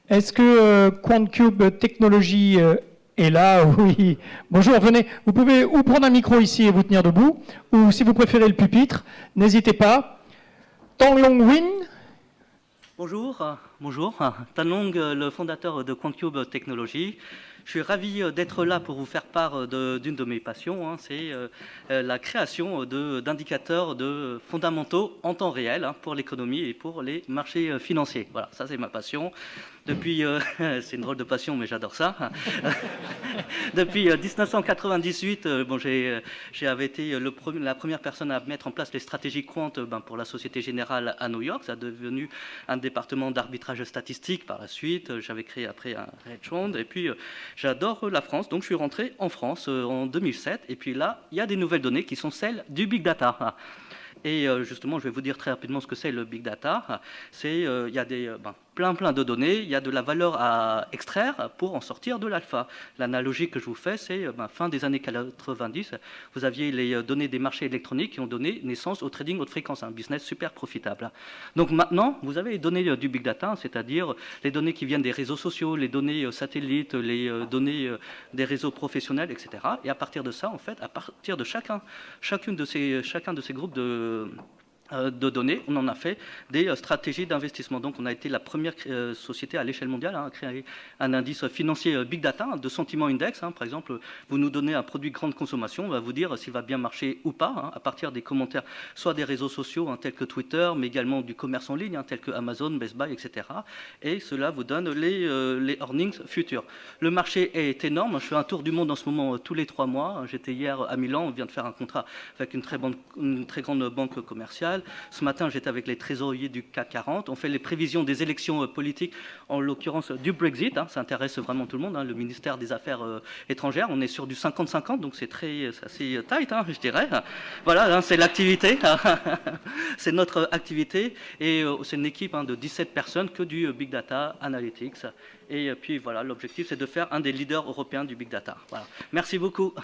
Est-ce que QuantCube Technologies est là? Oui. Bonjour, venez. Vous pouvez ou prendre un micro ici et vous tenir debout, ou si vous préférez le pupitre, n'hésitez pas. Tang Long Win. Bonjour, bonjour. Tan Long, le fondateur de QuantCube Technologies. Je suis ravi d'être là pour vous faire part d'une de mes passions, c'est la création d'indicateurs fondamentaux en temps réel pour l'économie et pour les marchés financiers. Voilà, ça c'est ma passion. Depuis, c'est une drôle de passion, mais j'adore ça. Depuis 1998, j'avais été la première personne à mettre en place les stratégies quant pour la Société Générale à New York. Ça a devenu un département d'arbitrage statistique par la suite. J'avais créé après un hedge fund. Et puis, j'adore la France. Donc, je suis rentré en France en 2007. Et puis là, il y a des nouvelles données qui sont celles du big data. Et justement, je vais vous dire très rapidement ce que c'est le big data. Il y a plein de données, il y a de la valeur à extraire pour en sortir de l'alpha. L'analogie que je vous fais, c'est fin des années 90, vous aviez les données des marchés électroniques qui ont donné naissance au trading haute fréquence, un business super profitable. Donc maintenant, vous avez les données du big data, c'est-à-dire les données qui viennent des réseaux sociaux, les données satellites, les données des réseaux professionnels, etc. Et à partir de ça, en fait, à partir de chacun de ces groupes de données, on en a fait des stratégies d'investissement. Donc on a été la première société à l'échelle mondiale à créer un indice financier Big Data de sentiment index. Par exemple, vous nous donnez un produit de grande consommation, on va vous dire s'il va bien marcher ou pas, à partir des commentaires, soit des réseaux sociaux tels que Twitter, mais également du commerce en ligne, tel que Amazon, Best Buy, etc. Et cela vous donne les earnings futurs. Le marché est énorme, je fais un tour du monde en ce moment tous les 3 mois. J'étais hier à Milan, on vient de faire un contrat avec une très grande banque commerciale. Ce matin, j'étais avec les trésoriers du CAC 40. On fait les prévisions des élections politiques, en l'occurrence du Brexit. Ça intéresse vraiment tout le monde, le ministère des Affaires étrangères. On est sur du 50-50, donc c'est assez tight, je dirais. Voilà, c'est l'activité. C'est notre activité. Et c'est une équipe de 17 personnes que du Big Data Analytics. Et puis voilà, l'objectif, c'est de faire un des leaders européens du Big Data. Voilà. Merci beaucoup.